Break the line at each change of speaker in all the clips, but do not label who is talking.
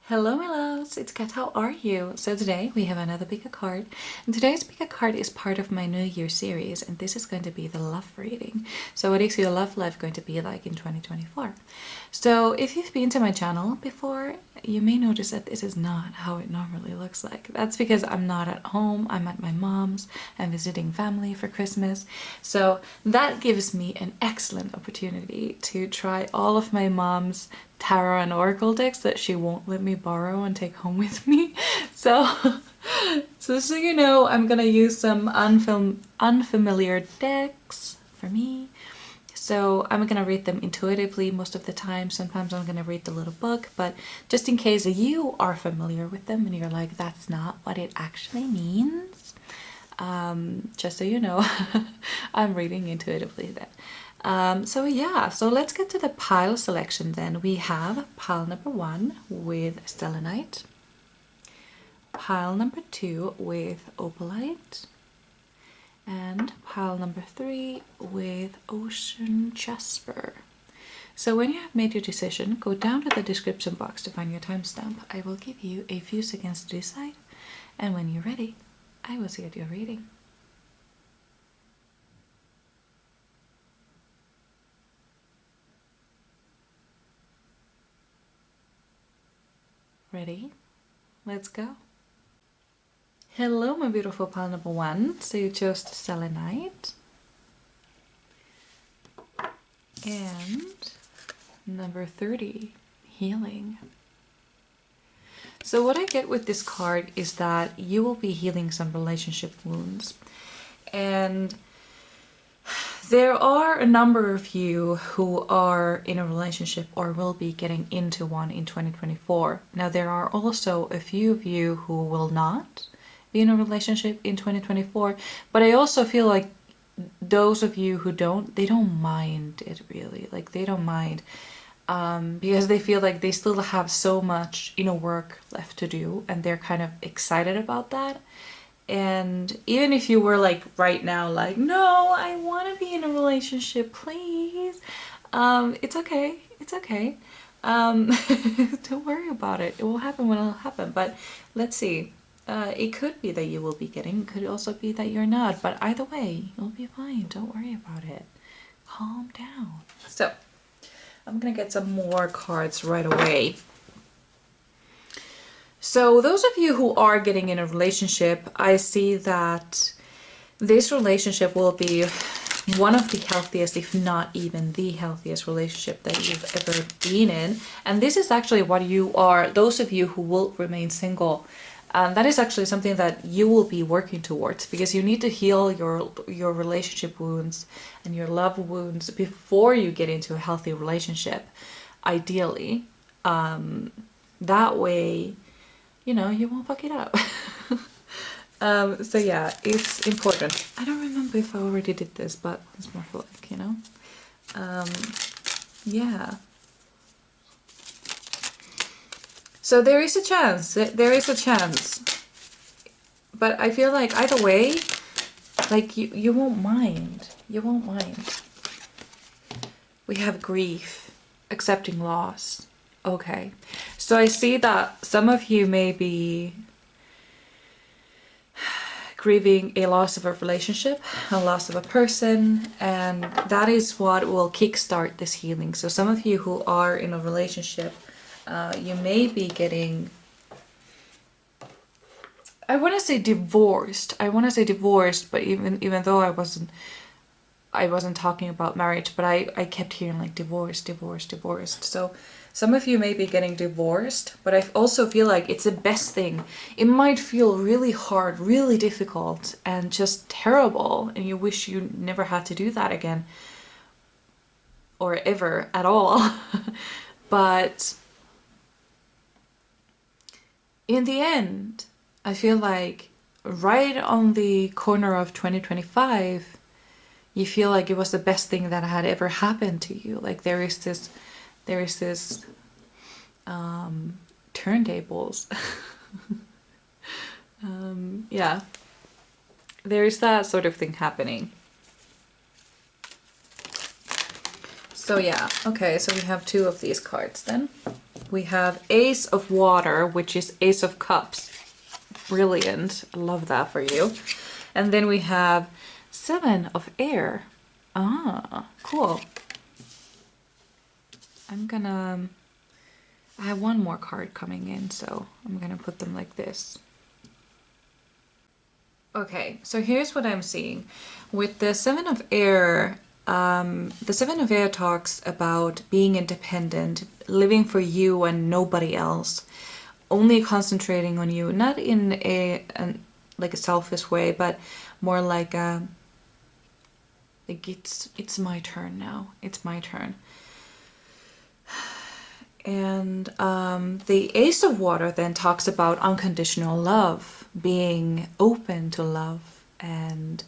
Hello my loves, it's Kat, how are you? So today we have another pick a card, and today's pick a card is part of my New Year series, and this is going to be the love reading. So what is your love life going to be like in 2024? So if you've been to my channel before, you may notice that this is not how it normally looks like. That's because I'm not at home, I'm at my mom's, I'm visiting family for Christmas. So that gives me an excellent opportunity to try all of my mom's tarot and oracle decks that she won't let me borrow and take home with me. So you know, I'm gonna use some unfamiliar decks for me. So I'm gonna read them intuitively most of the time. Sometimes I'm gonna read the little book, but just in case you are familiar with them and you're like, that's not what it actually means, just so you know, I'm reading intuitively then. So yeah, so let's get to the pile selection then. We have pile number 1 with selenite, pile number 2 with opalite, and pile number 3 with ocean jasper. So when you have made your decision, go down to the description box to find your timestamp. I will give you a few seconds to decide, and when you're ready, I will start your reading. Ready? Let's go. Hello my beautiful pile number 1. So you chose the selenite. And number 30, healing. So what I get with this card is that you will be healing some relationship wounds. And there are a number of you who are in a relationship or will be getting into one in 2024. Now there are also a few of you who will not be in a relationship in 2024, but I also feel like those of you who don't, they don't mind it really. Like they don't mind because they feel like they still have so much inner work left to do, and they're kind of excited about that. And even if you were like right now like, no, I want to be in a relationship, please, it's okay, it's okay. Don't worry about it, it will happen when it'll happen. But let's see, it could be that you will be getting, it could also be that you're not, but either way you'll be fine. Don't worry about it, calm down. So I'm gonna get some more cards right away. So those of you who are getting in a relationship, I see that this relationship will be one of the healthiest, if not even the healthiest relationship that you've ever been in. And this is actually what you are, those of you who will remain single, that is actually something that you will be working towards, because you need to heal your relationship wounds and your love wounds before you get into a healthy relationship, ideally. That way, you know, you won't fuck it up. So yeah, it's important. I don't remember if I already did this, but it's more for like, you know, yeah. So there is a chance, but I feel like either way, like you won't mind, We have grief, accepting loss. Okay, so I see that some of you may be grieving a loss of a relationship, a loss of a person, and that is what will kickstart this healing. So some of you who are in a relationship, you may be getting, I want to say divorced, but even though I wasn't talking about marriage, but I kept hearing like divorced. So some of you may be getting divorced, but I also feel like it's the best thing. It might feel really hard, really difficult, and just terrible, and you wish you never had to do that again, or ever at all. But in the end, I feel like right on the corner of 2025, you feel like it was the best thing that had ever happened to you. Like there is this turntables. Yeah, there is that sort of thing happening. So yeah, okay, so we have 2 of these cards then. We have Ace of Water, which is Ace of Cups. Brilliant. I love that for you. And then we have Seven of Air. Ah, cool. I have one more card coming in, so I'm gonna put them like this. Okay, so here's what I'm seeing. With the Seven of Air, the Seven of Air talks about being independent, living for you and nobody else, only concentrating on you, not in like a selfish way, but more like it's my turn now. It's my turn. And the Ace of Water then talks about unconditional love, being open to love, and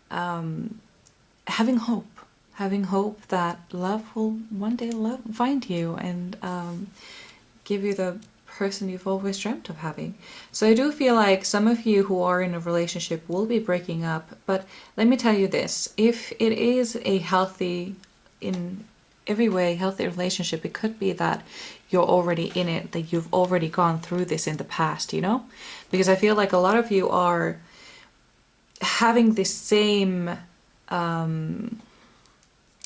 having hope that love will one day find you and give you the person you've always dreamt of having. So I do feel like some of you who are in a relationship will be breaking up, but let me tell you this, if it is a healthy, in every way healthy relationship, it could be that you're already in it, that you've already gone through this in the past, you know? Because I feel like a lot of you are having this same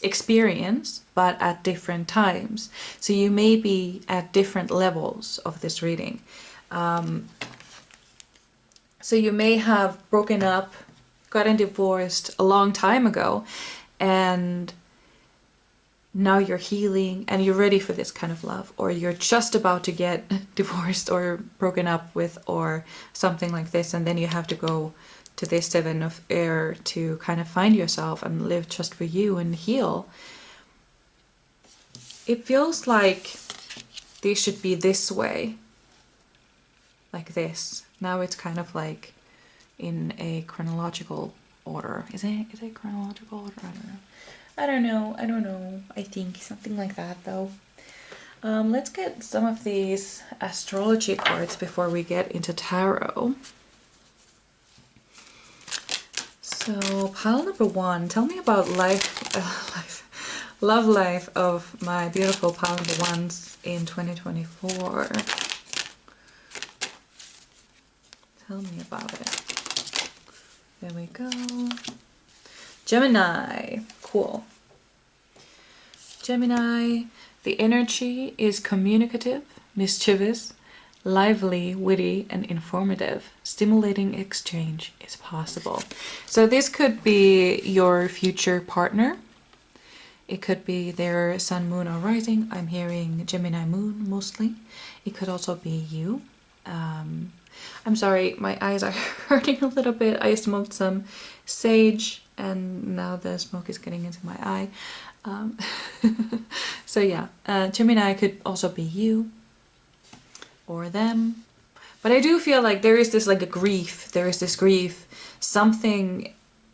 experience, but at different times. So you may be at different levels of this reading. So you may have broken up, gotten divorced a long time ago, and now you're healing and you're ready for this kind of love, or you're just about to get divorced or broken up with or something like this, and then you have to go to this Seven of Air to kind of find yourself and live just for you and heal. It feels like this should be this way, like this. Now it's kind of like in a chronological order. Is it chronological order? I don't know. I think something like that though. Let's get some of these astrology cards before we get into tarot. So pile number one, tell me about love life of my beautiful pile number ones in 2024. Tell me about it. There we go. Gemini, cool. Gemini, the energy is communicative, mischievous, lively, witty, and informative. Stimulating exchange is possible. So this could be your future partner. It could be their sun, moon, or rising. I'm hearing Gemini moon mostly. It could also be you. I'm sorry, my eyes are hurting a little bit. I smoked some sage and now the smoke is getting into my eye. So yeah, Gemini could also be you or them. But I do feel like there is this like a grief. There is this grief. Something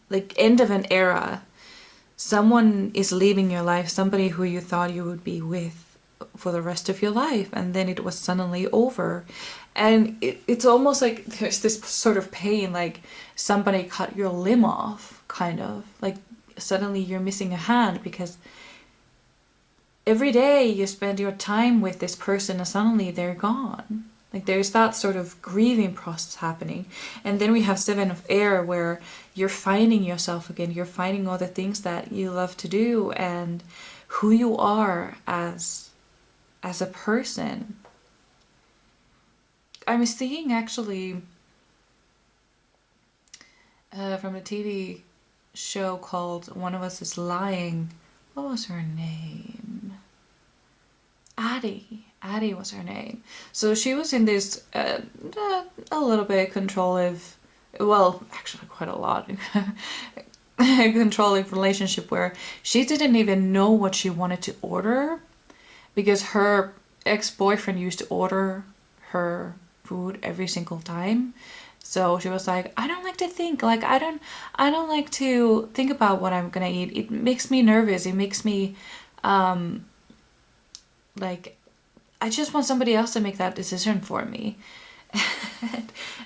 like end of an era. Someone is leaving your life. Somebody who you thought you would be with for the rest of your life. And then it was suddenly over. And it's almost like there's this sort of pain, like somebody cut your limb off, kind of. Like suddenly you're missing a hand because every day you spend your time with this person and suddenly they're gone. Like there's that sort of grieving process happening. And then we have Seven of Air where you're finding yourself again. You're finding all the things that you love to do and who you are as a person. I'm seeing actually from a TV show called One of Us is Lying. What was her name? Addie. Addie was her name. So she was in this a little bit controlling, well, actually quite a lot, controlling relationship where she didn't even know what she wanted to order because her ex-boyfriend used to order her food every single time. So she was like, I don't like to think, like I don't like to think about what I'm gonna eat. It makes me nervous. It makes me like I just want somebody else to make that decision for me.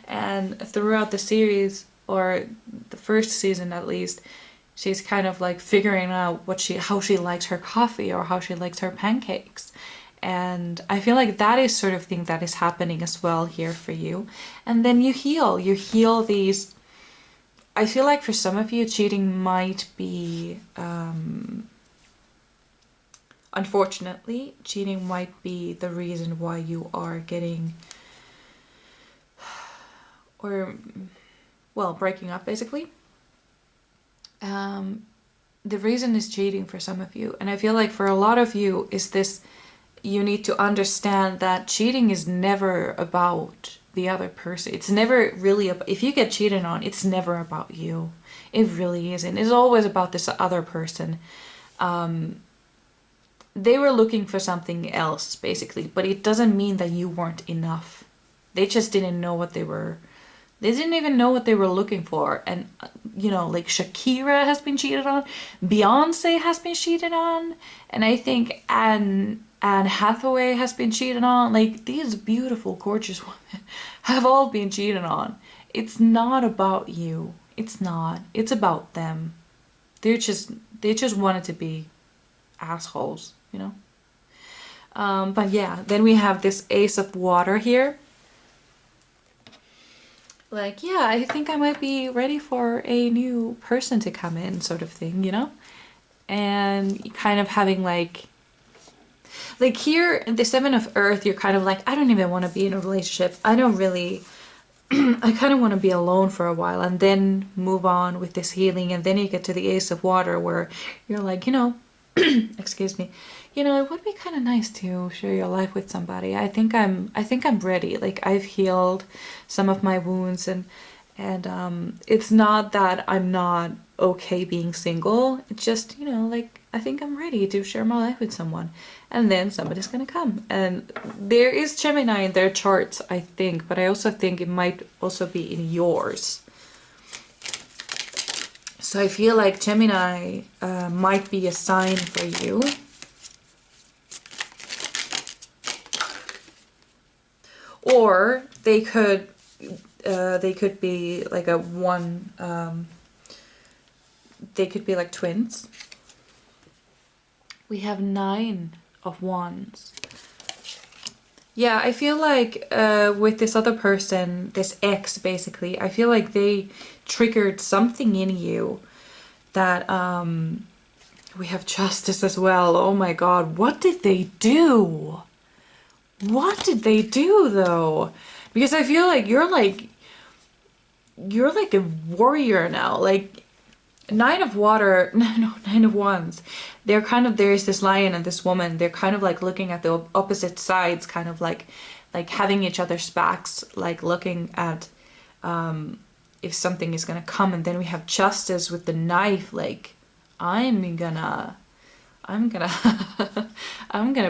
And throughout the series, or the first season at least, she's kind of like figuring out how she likes her coffee or how she likes her pancakes. And I feel like that is sort of thing that is happening as well here for you. And then you heal these. I feel like for some of you, cheating might be, unfortunately, cheating might be the reason why you are getting, or, well, breaking up basically. The reason is cheating for some of you. And I feel like for a lot of you is this, you need to understand that cheating is never about the other person. It's never really about, if you get cheated on, it's never about you. It really isn't. It's always about this other person. They were looking for something else basically, but it doesn't mean that you weren't enough. They just didn't know what they were. They didn't even know what they were looking for. And, you know, like Shakira has been cheated on. Beyonce has been cheated on. And I think Anne Hathaway has been cheated on. Like, these beautiful, gorgeous women have all been cheated on. It's not about you. It's not. It's about them. They just wanted to be assholes, you know? But yeah, then we have this Ace of Water here. Like, yeah, I think I might be ready for a new person to come in, sort of thing, you know? And kind of having like here in the Seven of Earth, you're kind of like, I don't even want to be in a relationship. I don't really, I kind of want to be alone for a while and then move on with this healing. And then you get to the Ace of Water where you're like, you know, excuse me, you know, it would be kind of nice to share your life with somebody. I think I'm ready. Like, I've healed some of my wounds, and it's not that I'm not okay being single. It's just, you know, like, I think I'm ready to share my life with someone, and then somebody's gonna come. And there is Gemini in their charts, I think, but I also think it might also be in yours. So I feel like Gemini might be a sign for you. Or they could be like a one, they could be like twins. We have 9 of Wands. Yeah, I feel like with this other person, this ex basically, I feel like they triggered something in you that, we have Justice as well. Oh my god, what did they do? What did they do though? Because I feel like you're like a warrior now. Like, 9 of Water, no, 9 of Wands. They're kind of, there's this lion and this woman. They're kind of like looking at the opposite sides, kind of like having each other's backs, like looking at if something is gonna come. And then we have Justice with the knife. Like, I'm gonna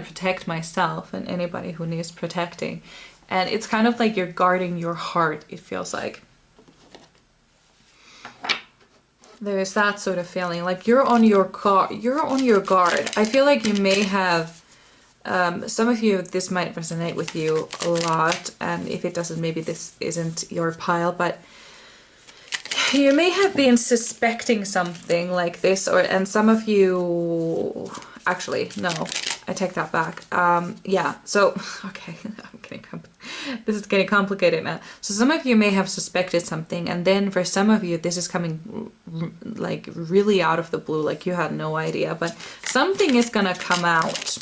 protect myself and anybody who needs protecting. And it's kind of like you're guarding your heart, it feels like. There's that sort of feeling, like you're on your guard. I feel like you may have, some of you, this might resonate with you a lot, and if it doesn't, maybe this isn't your pile, but you may have been suspecting something like this, and some of you, actually, no, I take that back. Yeah, so, okay, this is getting complicated now. So some of you may have suspected something, and then for some of you, this is coming like really out of the blue, like you had no idea, but something is gonna come out.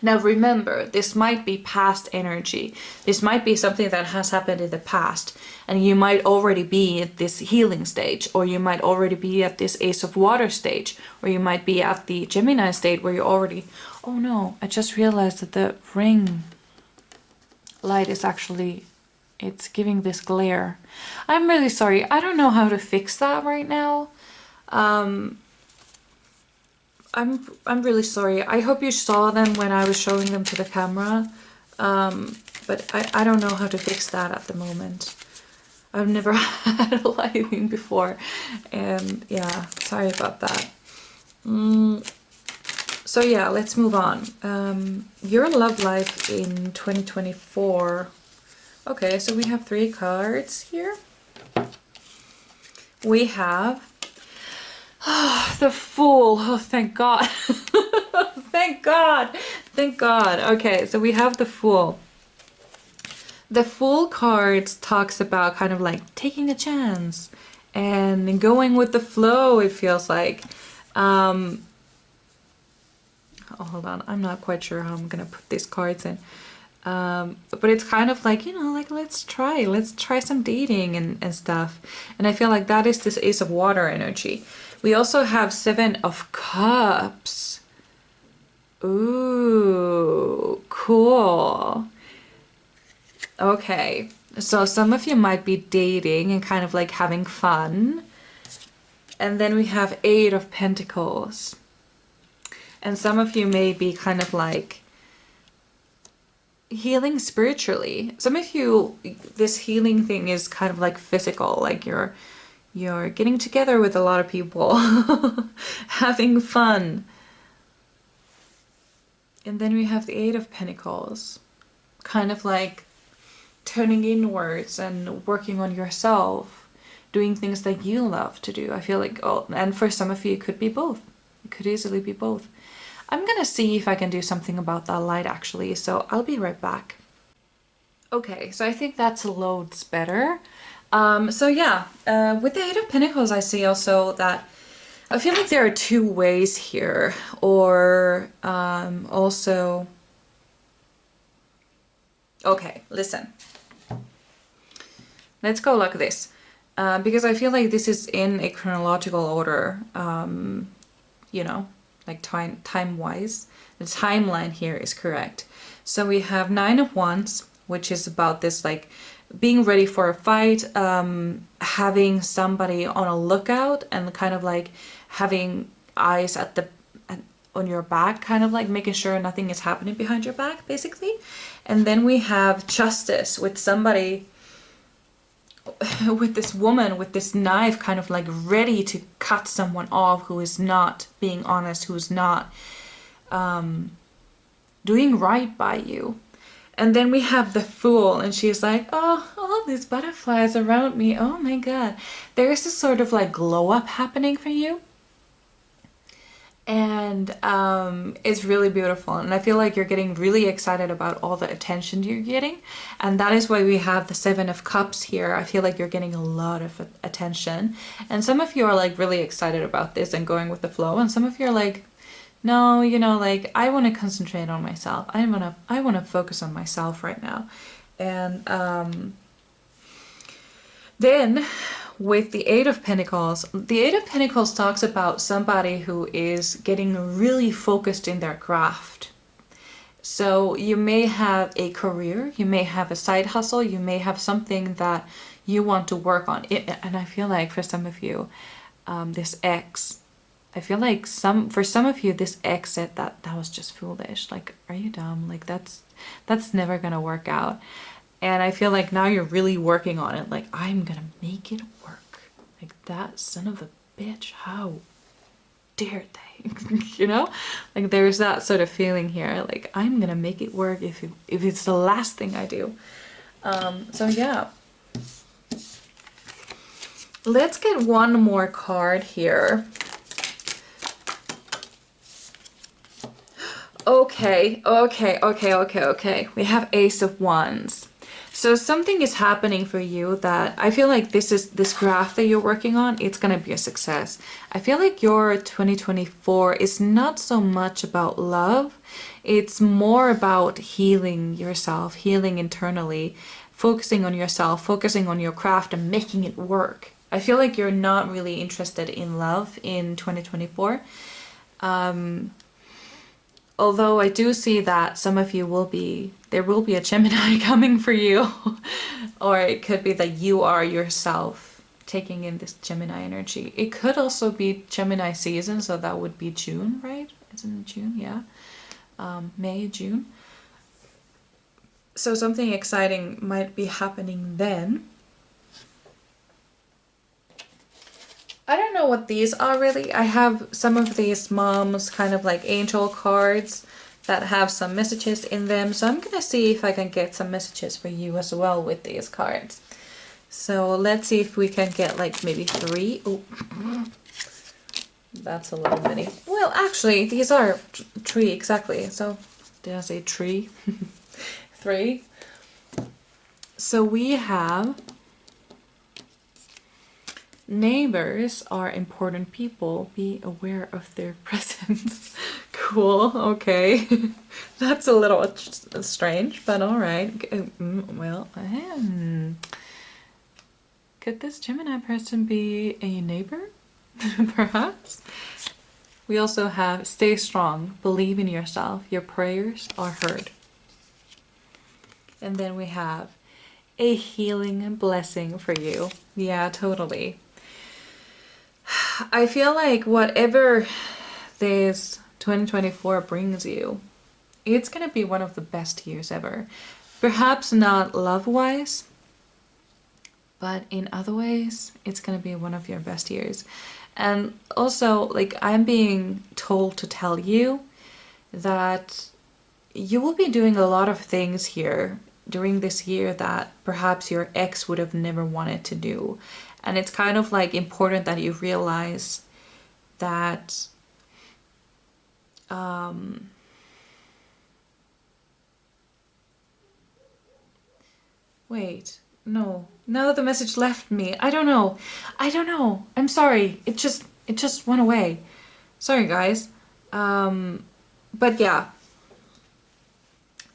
Now remember, this might be past energy. This might be something that has happened in the past, and you might already be at this healing stage, or you might already be at this Ace of Water stage, or you might be at the Gemini state where you already, oh no, I just realized that the ring light is actually, it's giving this glare. I'm really sorry, I don't know how to fix that right now. I'm really sorry. I hope you saw them when I was showing them to the camera, but I don't know how to fix that at the moment. I've never had a lighting before, and yeah, sorry about that. So yeah, let's move on. Your love life in 2024. Okay, so we have 3 cards here. We have the Fool. Oh, thank God. Thank God. Thank God. Okay, so we have the Fool. The Fool card talks about kind of like taking a chance and going with the flow, it feels like. Oh, hold on, I'm not quite sure how I'm gonna put these cards in. But it's kind of like, you know, like let's try some dating and stuff. And I feel like that is this Ace of Water energy. We also have 7 of Cups. Ooh, cool. Okay, so some of you might be dating and kind of like having fun. And then we have 8 of Pentacles. And some of you may be kind of like healing spiritually. Some of you, this healing thing is kind of like physical, like you're getting together with a lot of people, having fun. And then we have the 8 of Pentacles, kind of like turning inwards and working on yourself, doing things that you love to do. I feel like, oh, and for some of you it could be both. It could easily be both. I'm gonna see if I can do something about that light actually, so I'll be right back. Okay, so I think that's loads better. So yeah, with the 8 of Pentacles I see also that I feel like there are 2 ways here, or also... Okay, listen. Let's go like this, because I feel like this is in a chronological order, you know, like time-wise. The timeline here is correct. So we have 9 of Wands, which is about this like being ready for a fight, having somebody on a lookout, and kind of like having eyes on your back, kind of like making sure nothing is happening behind your back, basically. And then we have Justice, with somebody, with this woman with this knife, kind of like ready to cut someone off who is not being honest, who's not doing right by you. And then we have the Fool, and she's like, oh, all these butterflies around me, oh my god. There's this sort of like glow up happening for you, and it's really beautiful, and I feel like you're getting really excited about all the attention you're getting, and that is why we have the 7 of Cups here. I feel like you're getting a lot of attention, and some of you are like really excited about this and going with the flow, and some of you are like, no, you know, like I want to concentrate on myself. I want to focus on myself right now. And then with the 8 of Pentacles, the 8 of Pentacles talks about somebody who is getting really focused in their craft. So you may have a career, you may have a side hustle, you may have something that you want to work on. And I feel like for some of you, this ex, I feel like for some of you, this ex said that was just foolish. Like, are you dumb? Like that's never gonna work out. And I feel like now you're really working on it. Like, I'm gonna make it work. Like, that son of a bitch, how dare they? You know? Like, there's that sort of feeling here. Like, I'm gonna make it work if it's the last thing I do. So yeah. Let's get one more card here. Okay. We have Ace of Wands. So something is happening for you that I feel like this graph that you're working on, it's gonna be a success. I feel like your 2024 is not so much about love. It's more about healing yourself, healing internally, focusing on yourself, focusing on your craft and making it work. I feel like you're not really interested in love in 2024. Although I do see that some of you there will be a Gemini coming for you. Or it could be that you are yourself taking in this Gemini energy. It could also be Gemini season, so that would be June, right? Isn't it June? Yeah. May, June. So something exciting might be happening then. I don't know what these are really. I have some of these moms kind of like angel cards that have some messages in them. So I'm gonna see if I can get some messages for you as well with these cards. So let's see if we can get like maybe 3. Oh, that's a little many. Well, actually, these are 3 exactly. So Did I say tree? 3. So we have neighbors are important people. Be aware of their presence. Cool. Okay. That's a little strange, but all right. Well, could this Gemini person be a neighbor? Perhaps. We also have stay strong, believe in yourself, your prayers are heard. And then we have a healing blessing for you. Yeah, totally. I feel like whatever this 2024 brings you, it's gonna be one of the best years ever. Perhaps not love-wise, but in other ways, it's gonna be one of your best years. And also, like, I'm being told to tell you that you will be doing a lot of things here during this year that perhaps your ex would have never wanted to do. And it's kind of like important that you realize that wait, no. Now that the message left me, I don't know. I'm sorry. It just went away. Sorry, guys. But yeah.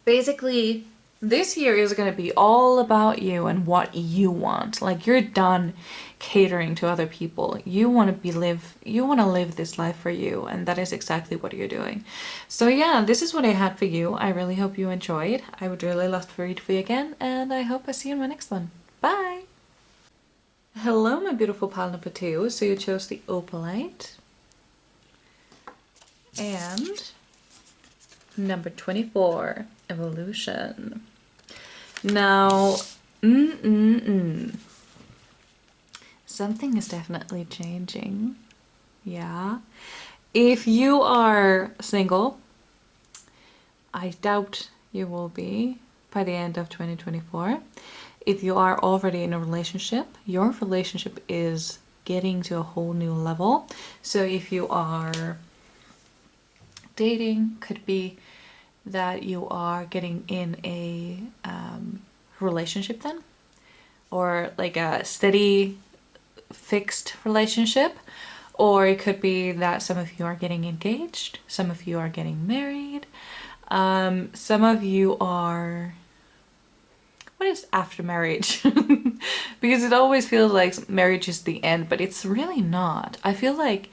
Basically, this year is going to be all about you and what you want. Like, you're done catering to other people. You want to live this life for you, and that is exactly what you're doing. So yeah, this is what I had for you. I really hope you enjoyed. I would really love to read for you again, and I hope I see you in my next one. Bye! Hello, my beautiful pile number 2. So you chose the opalite. And number 24, evolution. Now, something is definitely changing. Yeah. If you are single, I doubt you will be by the end of 2024. If you are already in a relationship, your relationship is getting to a whole new level. So if you are dating, could be that you are getting in a relationship then, or like a steady fixed relationship, or it could be that some of you are getting engaged, some of you are getting married, some of you are, what is after marriage? Because it always feels like marriage is the end, but it's really not. I feel like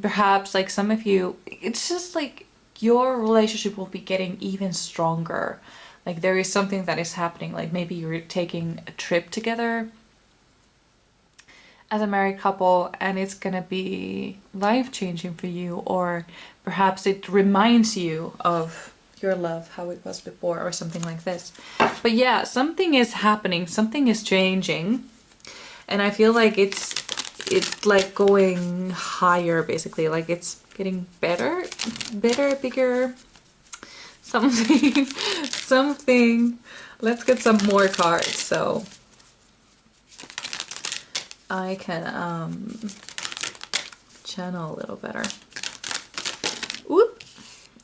perhaps like some of you, it's just like your relationship will be getting even stronger. Like there is something that is happening, like maybe you're taking a trip together as a married couple and it's gonna be life-changing for you, or perhaps it reminds you of your love, how it was before, or something like this. But yeah, something is happening, something is changing, and I feel like it's like going higher, basically, like it's getting better, bigger, something. Let's get some more cards so I can channel a little better. Whoop.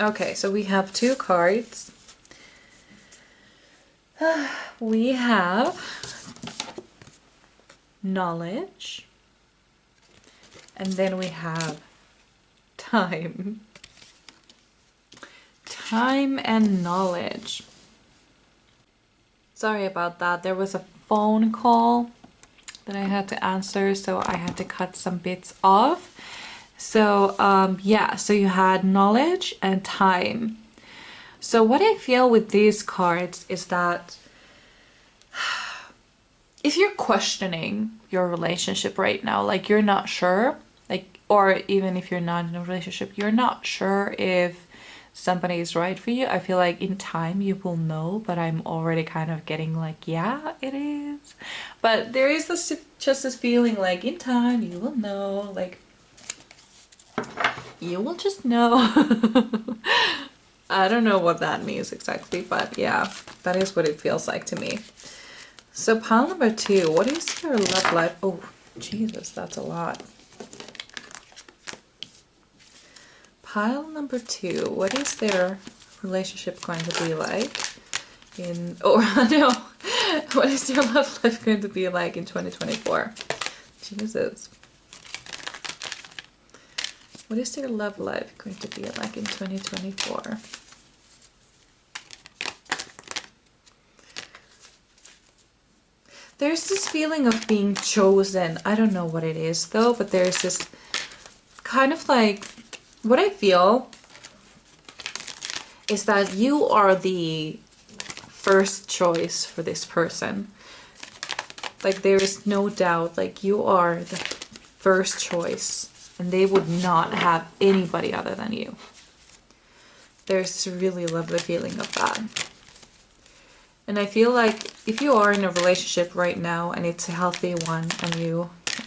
Okay, so we have 2 cards. We have knowledge, and then we have time. Time and knowledge. Sorry about that. There was a phone call that I had to answer, so I had to cut some bits off. So yeah, so you had knowledge and time. So what I feel with these cards is that if you're questioning your relationship right now, like you're not sure, like, or even if you're not in a relationship, you're not sure if somebody is right for you, I feel like in time you will know, but I'm already kind of getting like, yeah, it is. But there is this, just this feeling like in time you will know, like you will just know. I don't know what that means exactly, but yeah, that is what it feels like to me. So pile number 2, what is your love life? Oh, Jesus, that's a lot. Pile number 2, what is their relationship going to be like in, or no, what is your love life going to be like in 2024? Jesus. What is your love life going to be like in 2024? There's this feeling of being chosen. I don't know what it is though, but there's this kind of like, what I feel is that you are the first choice for this person. Like there is no doubt, like you are the first choice and they would not have anybody other than you. There's this really lovely feeling of that. And I feel like if you are in a relationship right now and it's a healthy one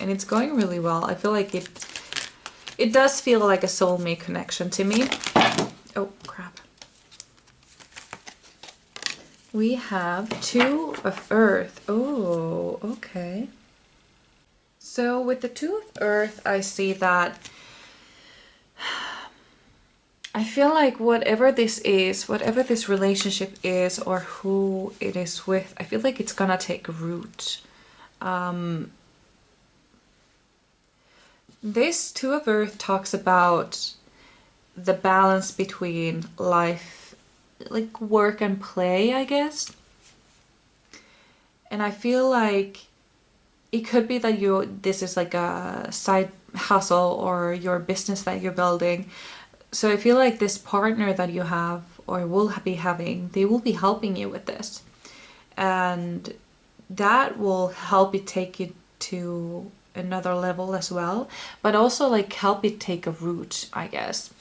and it's going really well, I feel like it does feel like a soulmate connection to me. Oh crap. We have Two of Earth. Oh, okay. So with the Two of Earth, I see that I feel like whatever this is, whatever this relationship is or who it is with, I feel like it's gonna take root. This Two of Earth talks about the balance between life, like work and play, I guess. And I feel like it could be that this is like a side hustle or your business that you're building. So I feel like this partner that you have or will be having, they will be helping you with this. And that will help you take you to another level as well. But also like help you take a root, I guess.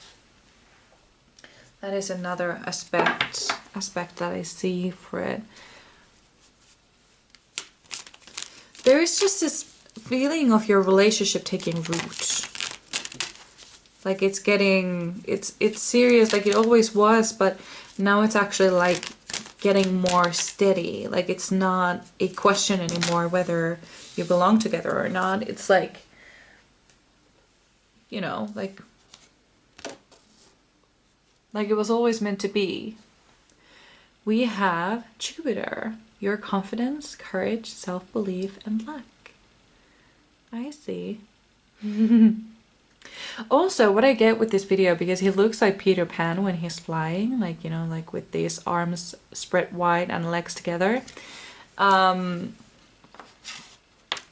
That is another aspect that I see for it. There is just this feeling of your relationship taking root. Like it's serious, like it always was, but now it's actually like getting more steady. Like it's not a question anymore whether you belong together or not. It's like, you know, like it was always meant to be. We have Jupiter, your confidence, courage, self-belief, and luck. I see. Also, what I get with this video, because he looks like Peter Pan when he's flying, like, you know, like with these arms spread wide and legs together. I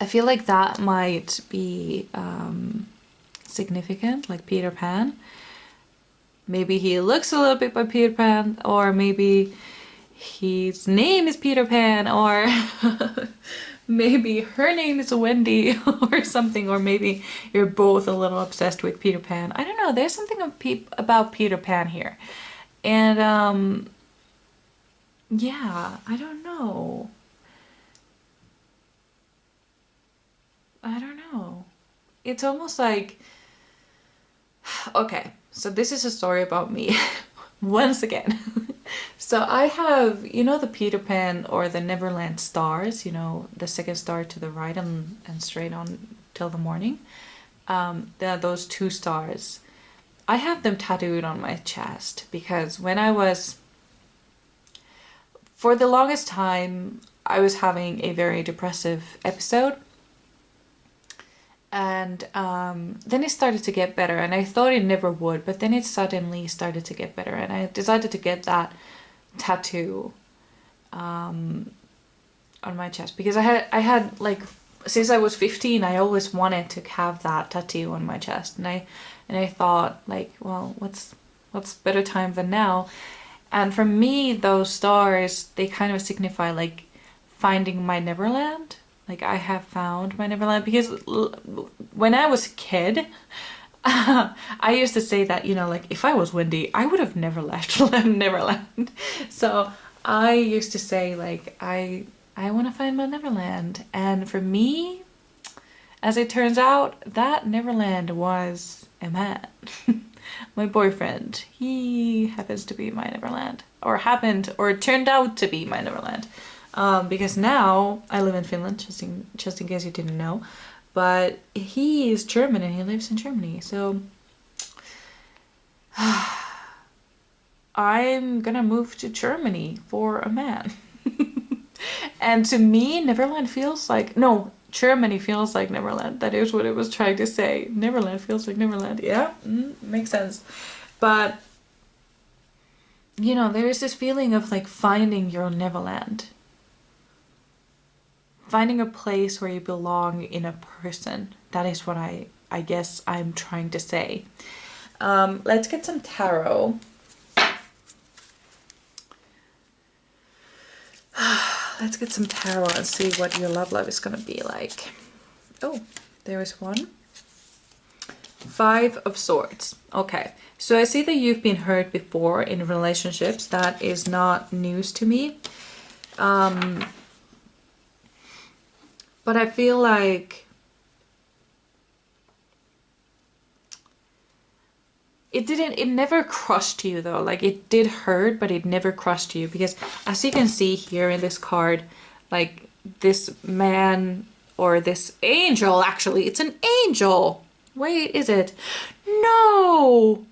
feel like that might be significant, like Peter Pan. Maybe he looks a little bit like Peter Pan, or maybe his name is Peter Pan, or maybe her name is Wendy or something, or maybe you're both a little obsessed with Peter Pan. I don't know, there's something about Peter Pan here. And yeah, I don't know. It's almost like, okay, so this is a story about me once again. So I have, you know, the Peter Pan or the Neverland stars, you know, the second star to the right and straight on till the morning. Those two stars. I have them tattooed on my chest because when I was, for the longest time, I was having a very depressive episode. And then it started to get better, and I thought it never would, but then it suddenly started to get better, and I decided to get that tattoo on my chest because I had like, since I was 15, I always wanted to have that tattoo on my chest, and I thought like, well, what's better time than now? And for me, those stars, they kind of signify like finding my Neverland. Like I have found my Neverland, because when I was a kid, I used to say that, you know, like if I was Wendy, I would have never left Neverland. So I used to say like, I want to find my Neverland. And for me, as it turns out, that Neverland was a man. My boyfriend, he happens to be my Neverland, or turned out to be my Neverland. Because now I live in Finland, just in case you didn't know, but he is German and he lives in Germany. So I'm gonna move to Germany for a man. And to me, Neverland feels like, no, Germany feels like Neverland. That is what it was trying to say. Neverland feels like Neverland. Yeah, makes sense. But, you know, there is this feeling of like finding your Neverland. Finding a place where you belong in a person. That is what I guess I'm trying to say. Let's get some tarot. Let's get some tarot and see what your love life is gonna be like. Oh, there is one. 5 of Swords. Okay, so I see that you've been hurt before in relationships. That is not news to me. But I feel like it never crushed you though. Like it did hurt, but it never crushed you, because as you can see here in this card, like this man or this angel, actually, it's an angel. Wait, is it? No!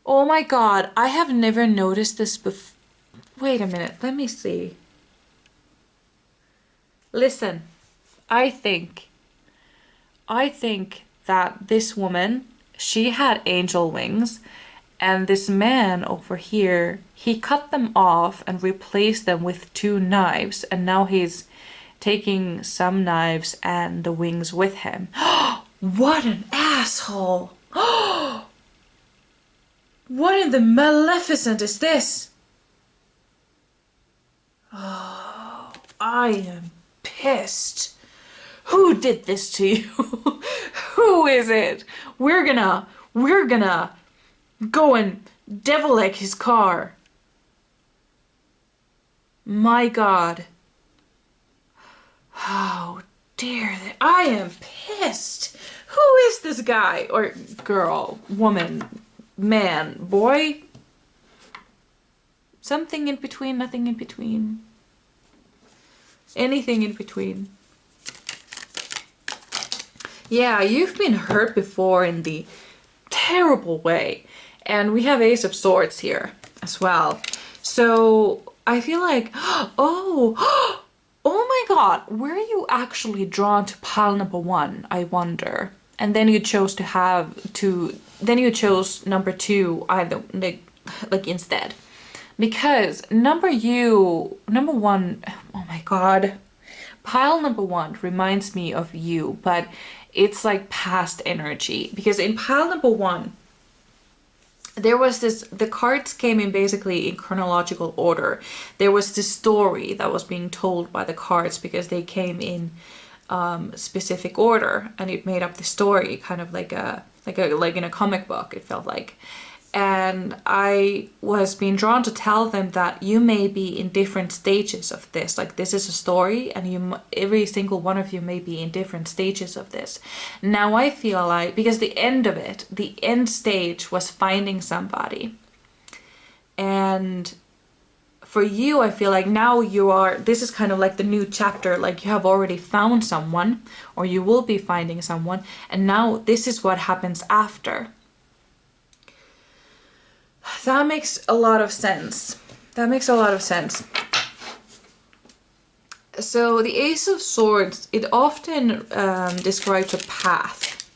Oh my God, I have never noticed this before. Wait a minute, let me see. Listen, I think that this woman, she had angel wings, and this man over here, he cut them off and replaced them with 2 knives, and now he's taking some knives and the wings with him. What an asshole! What in the maleficent is this? Oh, I am pissed. Who did this to you? Who is it? We're gonna go and devil-egg his car. My God. Oh dear, I am pissed. Who is this guy? Or girl, woman, man, boy? Something in between, nothing in between. Anything in between. Yeah, you've been hurt before in the terrible way. And we have Ace of Swords here as well. So I feel like, oh my God, were you actually drawn to pile number 1, I wonder? And then you chose then you chose number 2 either, like instead. Because number 1, oh my God, pile number 1 reminds me of you, but it's like past energy. Because in pile number 1, there was this, the cards came in basically in chronological order. There was this story that was being told by the cards because they came in specific order, and it made up the story, kind of like in a comic book, it felt like. And I was being drawn to tell them that you may be in different stages of this. Like, this is a story, and every single one of you may be in different stages of this. Now I feel like, because the end of it, the end stage was finding somebody. And for you, I feel like now this is kind of like the new chapter, like you have already found someone, or you will be finding someone, and now this is what happens after. That makes a lot of sense. That makes a lot of sense. So the Ace of Swords, it often describes a path,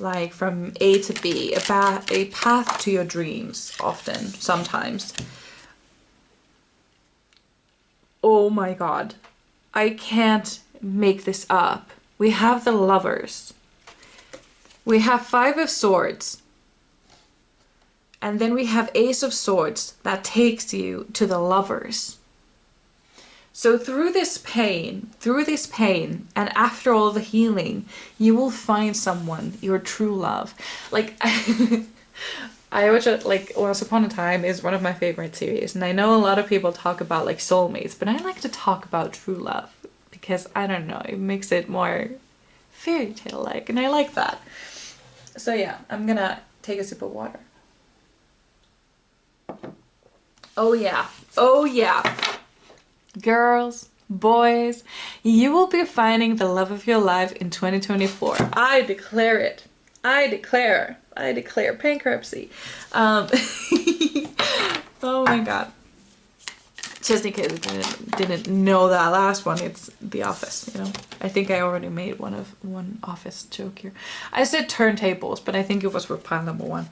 like from A to B, a path to your dreams, often, sometimes. Oh my God, I can't make this up. We have the Lovers. We have 5 of Swords. And then we have Ace of Swords that takes you to the Lovers. So through this pain, and after all the healing, you will find someone, your true love. Like, I watch it, like, Once Upon a Time is one of my favorite series. And I know a lot of people talk about, like, soulmates, but I like to talk about true love. Because, I don't know, it makes it more fairy tale-like, and I like that. So yeah, I'm gonna take a sip of water. Oh yeah, oh yeah. Girls, boys, you will be finding the love of your life in 2024. I declare it. I declare bankruptcy. But Oh my god. Just in case you didn't know that last one, it's The Office, you know. I think I already made one Office joke here. I said turntables, but I think it was for pile number 1.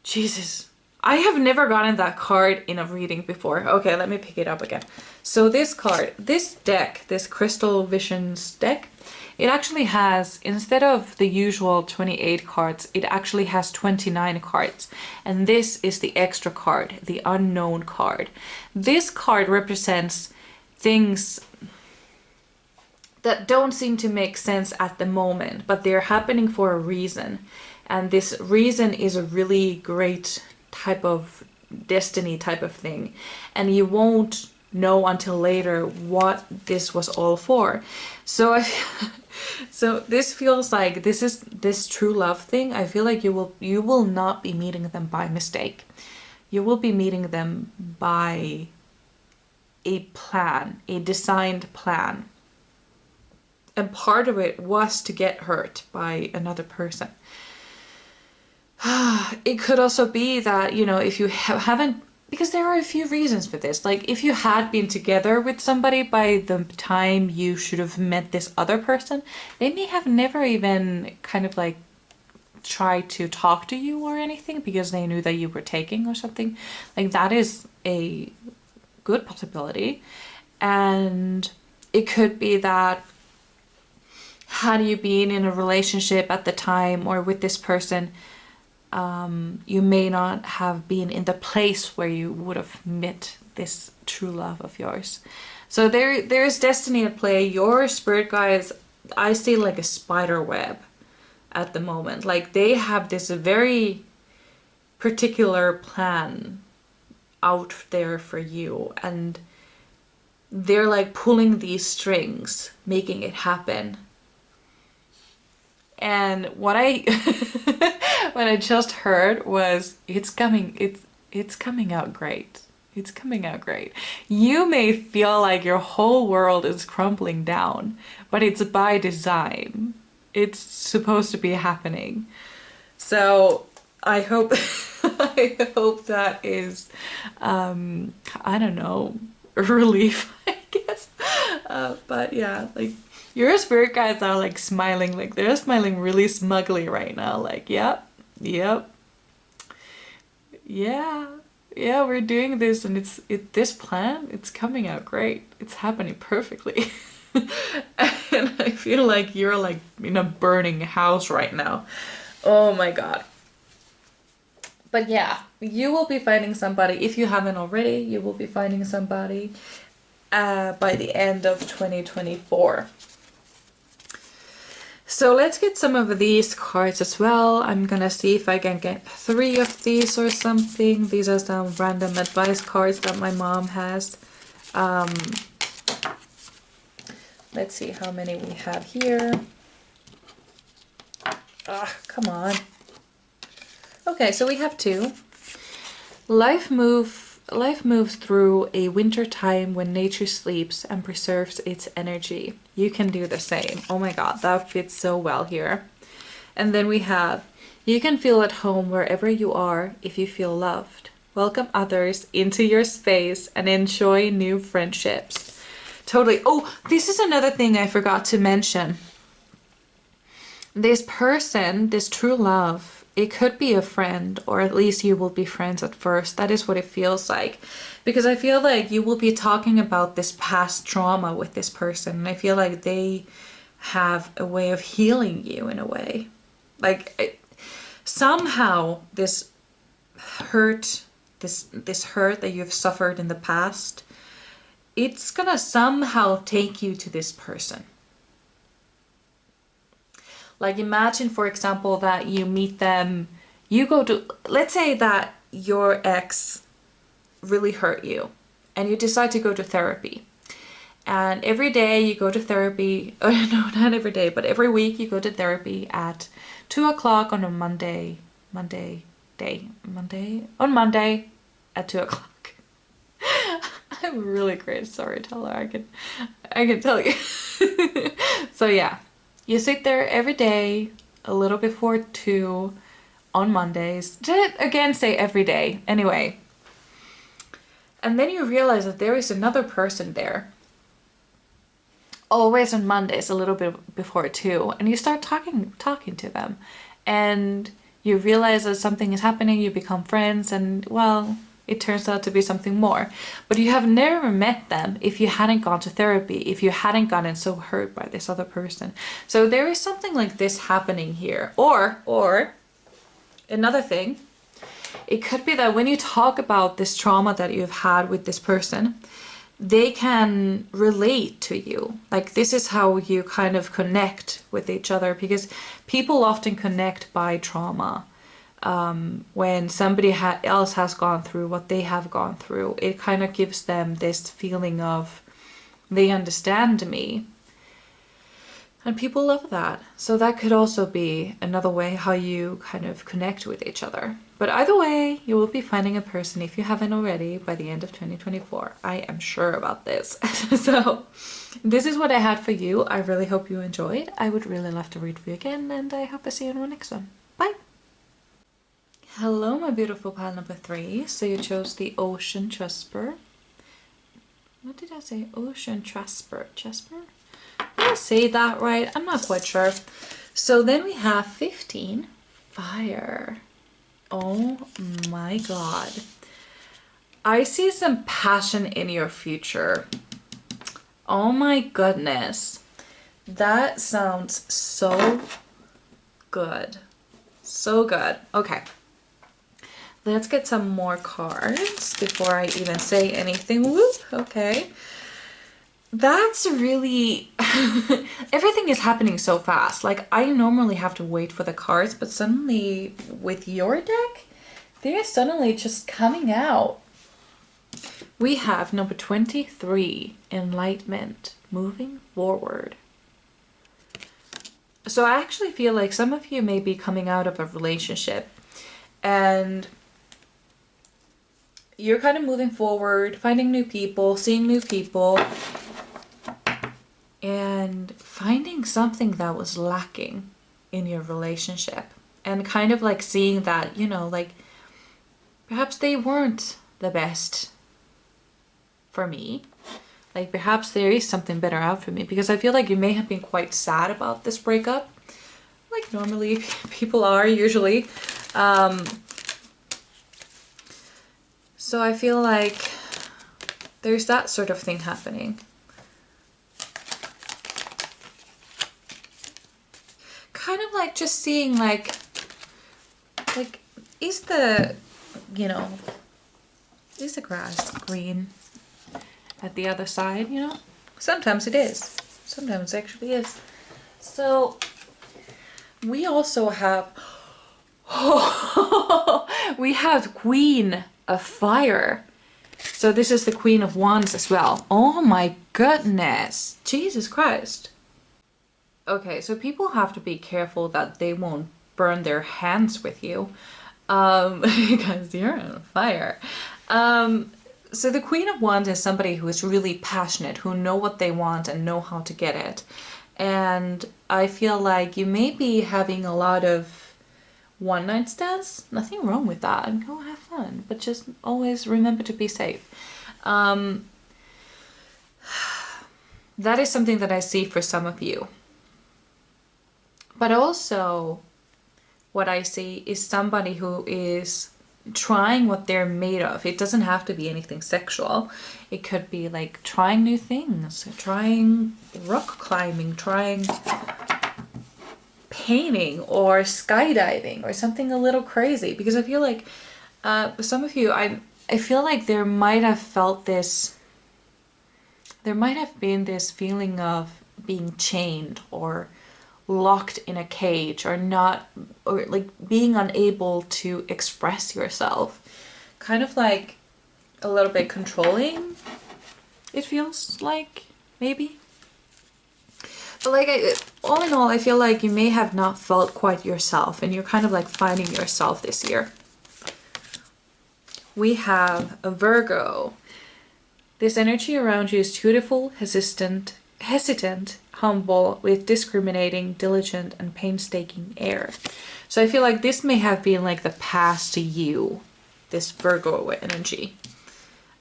Jesus. I have never gotten that card in a reading before. Okay, let me pick it up again. So this card, this deck, this Crystal Visions deck, it actually has, instead of the usual 28 cards, it actually has 29 cards. And this is the extra card, the unknown card. This card represents things that don't seem to make sense at the moment, but they're happening for a reason. And this reason is a really great type of destiny type of thing. And you won't know until later what this was all for. So so this feels like this true love thing. I feel like you will not be meeting them by mistake. You will be meeting them by a plan, a designed plan. And part of it was to get hurt by another person. It could also be that, you know, if you haven't, because there are a few reasons for this. Like, if you had been together with somebody by the time you should have met this other person, they may have never even kind of like tried to talk to you or anything because they knew that you were taking or something. Like, that is a good possibility. And it could be that had you been in a relationship at the time or with this person, you may not have been in the place where you would have met this true love of yours. So there is destiny at play. Your spirit guides, I see like a spider web at the moment. Like, they have this very particular plan out there for you, and they're like pulling these strings, making it happen. And what I what I just heard was it's coming out great. It's coming out great. You may feel like your whole world is crumbling down, but it's by design. It's supposed to be happening. So I hope I hope that is I don't know, a relief, I guess. But yeah, like, your spirit guides are like smiling, like they're smiling really smugly right now, like, yep, yeah, we're doing this, and this plan, it's coming out great. It's happening perfectly. And I feel like you're like in a burning house right now. Oh my god. But yeah, you will be finding somebody. If you haven't already, you will be finding somebody by the end of 2024. So let's get some of these cards as well. I'm gonna see if I can get 3 of these or something. These are some random advice cards that my mom has. Let's see how many we have here. Come on. Okay, so we have 2. Life moves through a winter time when nature sleeps and preserves its energy. You can do the same. Oh my god, that fits so well here. And then we have, you can feel at home wherever you are if you feel loved. Welcome others into your space and enjoy new friendships. Totally. Oh, this is another thing I forgot to mention. This person, this true love, it could be a friend, or at least you will be friends at first. That is what it feels like. Because I feel like you will be talking about this past trauma with this person. And I feel like they have a way of healing you in a way. Like, somehow this hurt, this hurt that you've suffered in the past, it's gonna somehow take you to this person. Like, imagine, for example, that you meet them, you go to, let's say that your ex really hurt you and you decide to go to therapy. And every day you go to therapy, oh no, not every day, but every week you go to therapy at 2 o'clock on a Monday at 2 o'clock. I'm a really great storyteller, I can tell you. So yeah. You sit there every day, a little before 2, on Mondays. Did it again say every day? Anyway. And then you realize that there is another person there. Always on Mondays, a little bit before 2. And you start talking to them. And you realize that something is happening, you become friends, and well, it turns out to be something more. But you have never met them if you hadn't gone to therapy, if you hadn't gotten so hurt by this other person. So there is something like this happening here. Or another thing, it could be that when you talk about this trauma that you've had with this person, they can relate to you. Like, this is how you kind of connect with each other, because people often connect by trauma. When somebody else has gone through what they have gone through, it kind of gives them this feeling of they understand me. And people love that. So that could also be another way how you kind of connect with each other. But either way, you will be finding a person, if you haven't already, by the end of 2024. I am sure about this. So this is what I had for you. I really hope you enjoyed. I would really love to read for you again, and I hope I see you in our next one. Bye! Hello, my beautiful pile number 3. So you chose the Ocean Trasper. What did I say? Ocean Trasper. Trasper? Did I say that right? I'm not quite sure. So then we have 15 Fire. Oh my god. I see some passion in your future. Oh my goodness. That sounds so good. So good. Okay. Let's get some more cards before I even say anything. Whoop. Okay. That's really... everything is happening so fast. Like, I normally have to wait for the cards, but suddenly with your deck, they're suddenly just coming out. We have number 23, Enlightenment, moving forward. So I actually feel like some of you may be coming out of a relationship and you're kind of moving forward, finding new people, seeing new people, and finding something that was lacking in your relationship, and kind of like seeing that, you know, like perhaps they weren't the best for me. Like perhaps there is something better out for me, because I feel like you may have been quite sad about this breakup, like normally people are usually. So I feel like there's that sort of thing happening. Kind of like just seeing like is the, you know, is the grass green at the other side, you know? Sometimes it is. Sometimes it actually is. So we also have we have Queen of Fire. So this is the Queen of Wands as well. Oh my goodness. Jesus Christ. Okay, so people have to be careful that they won't burn their hands with you, because you're on fire. So the Queen of Wands is somebody who is really passionate, who know what they want and know how to get it. And I feel like you may be having a lot of one-night stands. Nothing wrong with that. Go have fun, but just always remember to be safe. That is something that I see for some of you. But also, what I see is somebody who is trying what they're made of. It doesn't have to be anything sexual. It could be like trying new things, trying rock climbing, trying painting or skydiving or something a little crazy. Because I feel like some of you, I feel like there might have felt this, there might have been this feeling of being chained or locked in a cage, or not, or like being unable to express yourself, kind of like a little bit controlling, it feels like, maybe. But like, all in all, I feel like you may have not felt quite yourself, and you're kind of like finding yourself this year. We have a Virgo. This energy around you is dutiful, hesitant, hesitant, humble, with discriminating, diligent, and painstaking air. So I feel like this may have been like the past to you, this Virgo energy.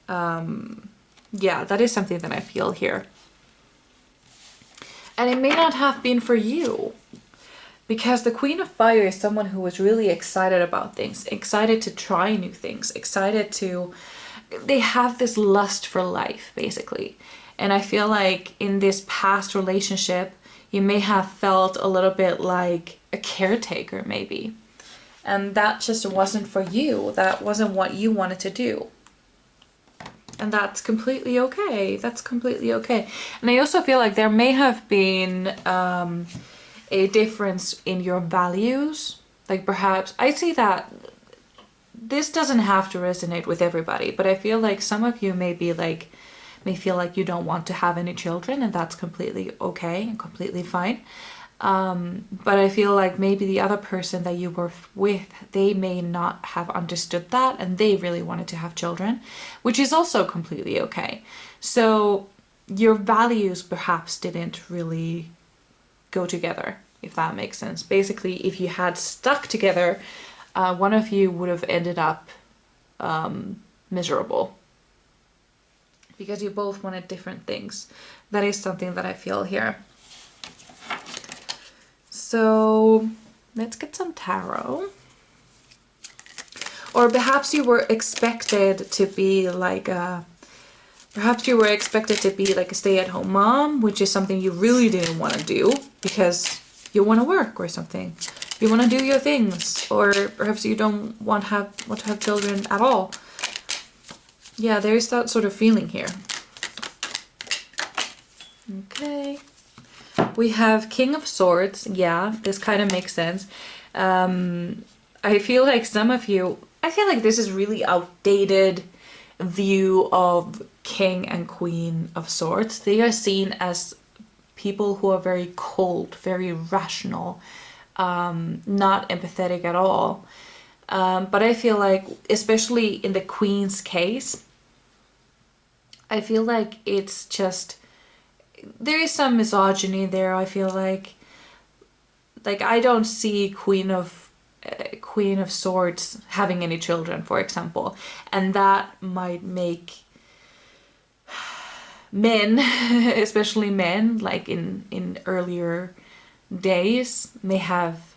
Yeah, that is something that I feel here. And it may not have been for you, because the Queen of Fire is someone who was really excited about things, excited to try new things, excited to... They have this lust for life, basically. And I feel like in this past relationship, you may have felt a little bit like a caretaker, maybe. And that just wasn't for you. That wasn't what you wanted to do. And that's completely okay. That's completely okay. And I also feel like there may have been a difference in your values. Like perhaps, I see that this doesn't have to resonate with everybody, but I feel like some of you may be like, may feel like you don't want to have any children, and that's completely okay and completely fine. But I feel like maybe the other person that you were with, they may not have understood that, and they really wanted to have children, which is also completely okay. So your values perhaps didn't really go together, if that makes sense. Basically, if you had stuck together, one of you would have ended up miserable, because you both wanted different things. That is something that I feel here. So let's get some tarot. Or perhaps you were expected to be like a... Perhaps you were expected to be like a stay-at-home mom, which is something you really didn't want to do because you want to work or something. You want to do your things. Or perhaps you don't want to have children at all. Yeah, there is that sort of feeling here. Okay. We have King of Swords. Yeah, this kind of makes sense. I feel like some of you... I feel like this is really outdated view of King and Queen of Swords. They are seen as people who are very cold, very rational, not empathetic at all. But I feel like, especially in the Queen's case, I feel like it's just... There is some misogyny there, I feel like. Like, I don't see Queen of Swords having any children, for example. And that might make men, especially men, like in earlier days, may have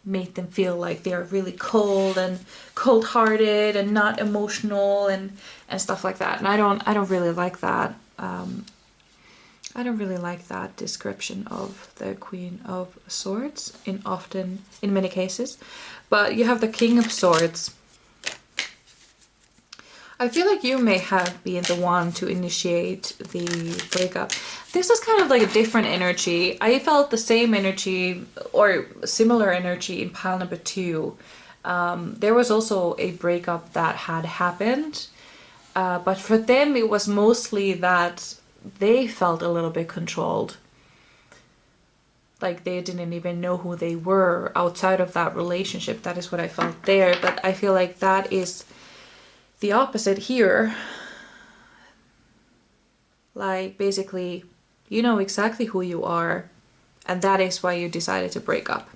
made them feel like they're really cold and cold-hearted and not emotional and stuff like that. And I don't really like that. I don't really like that description of the Queen of Swords in many cases. But you have the King of Swords. I feel like you may have been the one to initiate the breakup. This is kind of like a different energy. I felt the same energy or similar energy in pile number 2. There was also a breakup that had happened. But for them, it was mostly that they felt a little bit controlled. Like they didn't even know who they were outside of that relationship. That is what I felt there. But I feel like that is the opposite here. Like basically, you know exactly who you are, and that is why you decided to break up.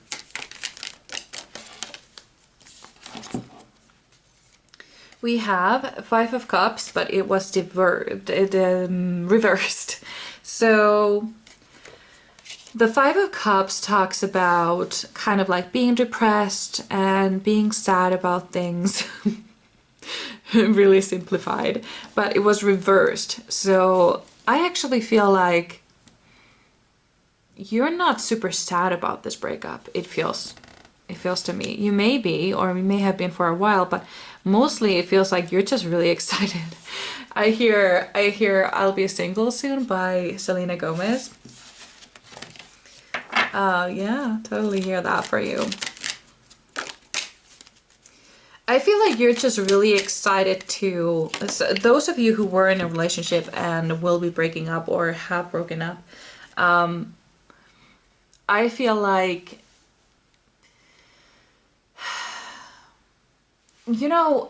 We have 5 of Cups, but it was reversed. So the 5 of Cups talks about kind of like being depressed and being sad about things. Really simplified, but it was reversed. So I actually feel like you're not super sad about this breakup. It feels to me. You may be, or you may have been for a while, but mostly it feels like you're just really excited. I hear I'll Be Single Soon by Selena Gomez. Yeah, totally hear that for you. I feel like you're just really excited to... So those of you who were in a relationship and will be breaking up or have broken up, I feel like... You know,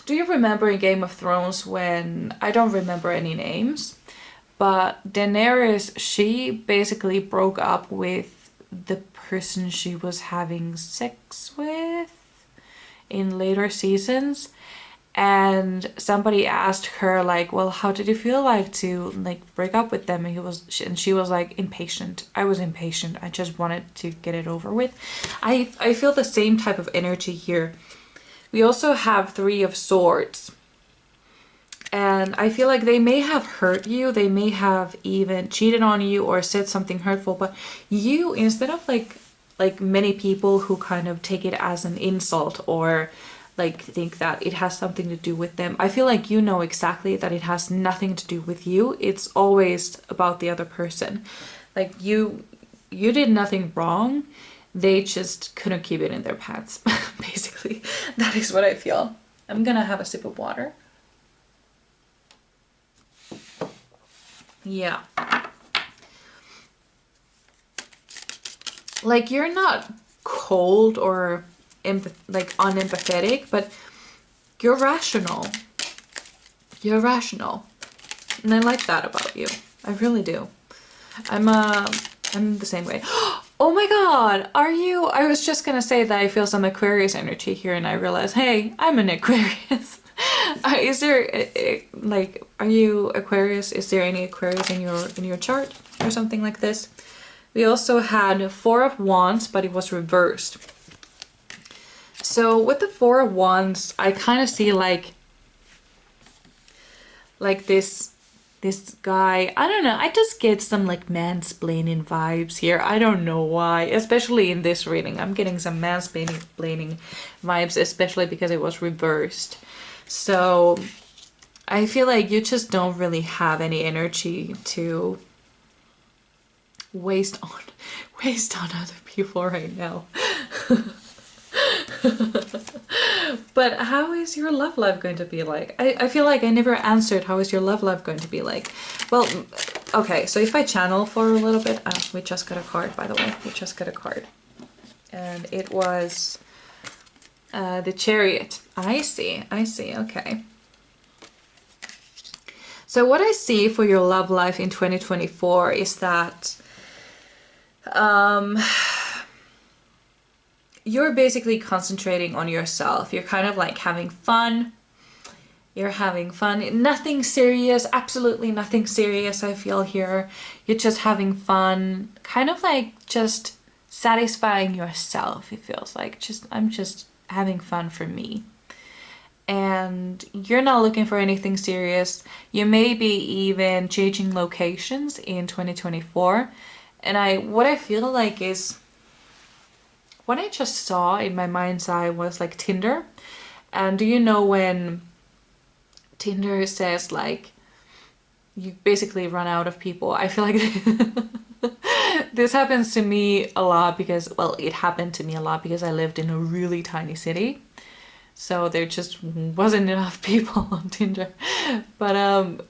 do you remember in Game of Thrones when... I don't remember any names, but Daenerys, she basically broke up with the person she was having sex with in later seasons. And somebody asked her like, well, how did you feel like to like break up with them? And she was like, impatient. I was impatient. I just wanted to get it over with. I feel the same type of energy here. We also have Three of Swords. And I feel like they may have hurt you. They may have even cheated on you or said something hurtful. But you, instead of like many people who kind of take it as an insult or like think that it has something to do with them, I feel like you know exactly that it has nothing to do with you. It's always about the other person. Like you did nothing wrong. They just couldn't keep it in their pants. Basically, that is what I feel. I'm gonna have a sip of water. Yeah. Like you're not cold or like unempathetic, but you're rational. You're rational. And I like that about you. I really do. I'm the same way. Oh my god, are you? I was just gonna say that I feel some Aquarius energy here and I realized, hey, I'm an Aquarius. Is there like, are you Aquarius? Is there any Aquarius in your chart or something like this? We also had Four of Wands, but it was reversed. So with the Four of Wands, I kind of see like this guy. I don't know. I just get some like mansplaining vibes here. I don't know why, especially in this reading. I'm getting some mansplaining vibes, especially because it was reversed. So I feel like you just don't really have any energy to waste on other people right now. But how is your love life going to be like? I feel like I never answered how is your love life going to be like. Well, okay, so if I channel for a little bit, we just got a card, by the way. We just got a card. And it was the Chariot. I see, okay. So what I see for your love life in 2024 is that you're basically concentrating on yourself. You're kind of like having fun. You're having fun. Nothing serious, absolutely nothing serious, I feel here. You're just having fun, kind of like just satisfying yourself, it feels like. I'm just having fun for me. And you're not looking for anything serious. You may be even changing locations in 2024. And what I feel like is, what I just saw in my mind's eye was like Tinder. And do you know when Tinder says like you basically run out of people? I feel like this happens to me a lot because, well, it happened to me a lot because I lived in a really tiny city. So there just wasn't enough people on Tinder. But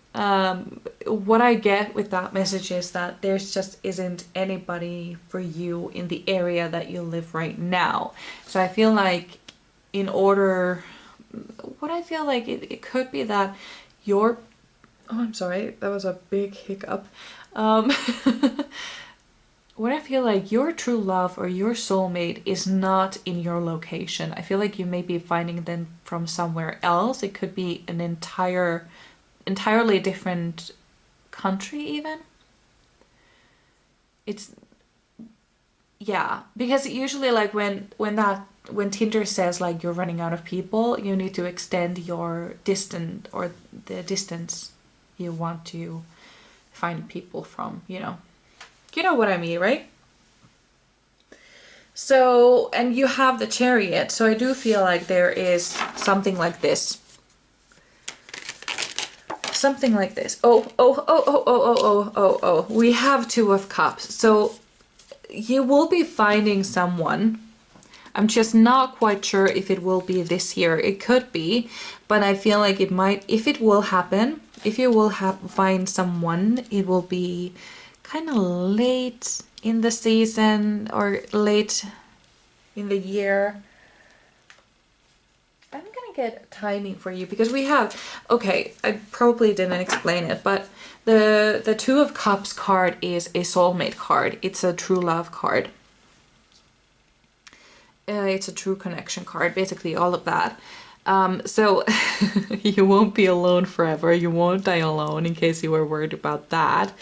what I get with that message is that there's just isn't anybody for you in the area that you live right now. So I feel like in order, what I feel like it could be that your, oh, I'm sorry, that was a big hiccup. What I feel like your true love or your soulmate is not in your location. I feel like you may be finding them from somewhere else. It could be an entirely different country even. It's, yeah, because usually like when Tinder says like you're running out of people, you need to extend your distance or the distance you want to find people from, you know. You know what I mean, right? So, and you have the Chariot, so I do feel like there is something like this. Something like this. Oh. We have Two of Cups. So you will be finding someone. I'm just not quite sure if it will be this year. It could be, but I feel like it might, if it will happen, if you will find someone, it will be kind of late in the season or late in the year. I'm gonna gonna get timing for you because we have, okay, I probably didn't explain it, but the Two of Cups card is a soulmate card. It's a true love card. It's a true connection card, basically all of that. So you won't be alone forever. You won't die alone, in case you were worried about that.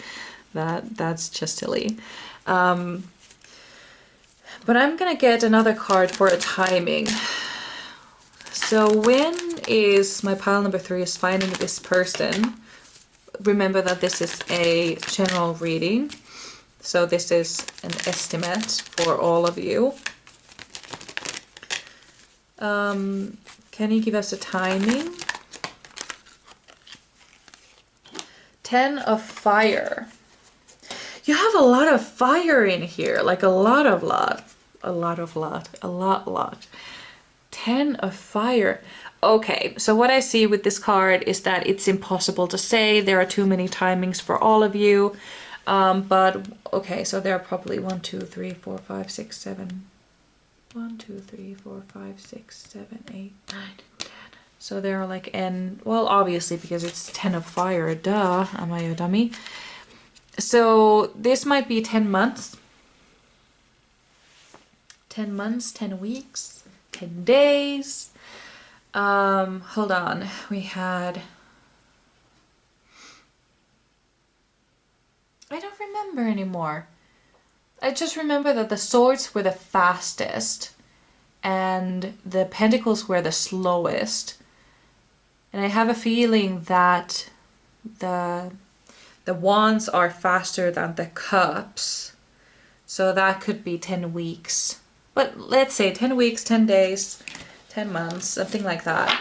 That's just silly. But I'm gonna get another card for a timing. So when is my pile number 3 is finding this person? Remember that this is a general reading. So this is an estimate for all of you. Can you give us a timing? 10 of Fire. You have a lot of fire in here, like a lot. 10 of Fire. Okay, so what I see with this card is that it's impossible to say. There are too many timings for all of you. But okay, so there are probably 1, 2, 3, 4, 5, 6, 7. 1, 2, 3, 4, 5, 6, 7, 8, 9, 10. So there are like N, well, obviously because it's 10 of Fire, duh, am I a dummy? So this might be 10 months. 10 months, 10 weeks, 10 days. Hold on, we had... I don't remember anymore. I just remember that the swords were the fastest and the pentacles were the slowest. And I have a feeling that the wands are faster than the cups. So that could be 10 weeks. But let's say 10 weeks, 10 days, 10 months, something like that.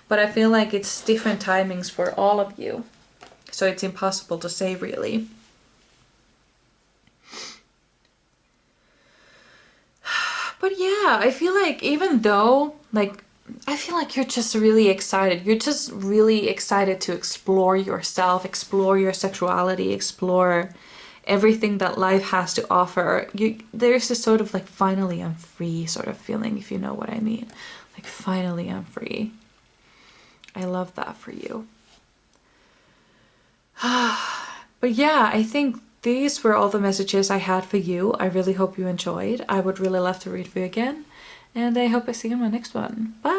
But I feel like it's different timings for all of you. So it's impossible to say really. But yeah, I feel like even though, like, I feel like you're just really excited. You're just really excited to explore yourself, explore your sexuality, explore everything that life has to offer. There's this sort of like, finally I'm free sort of feeling, if you know what I mean. Like, finally I'm free. I love that for you. But yeah, I think these were all the messages I had for you. I really hope you enjoyed. I would really love to read for you again. And I hope I see you in my next one. Bye!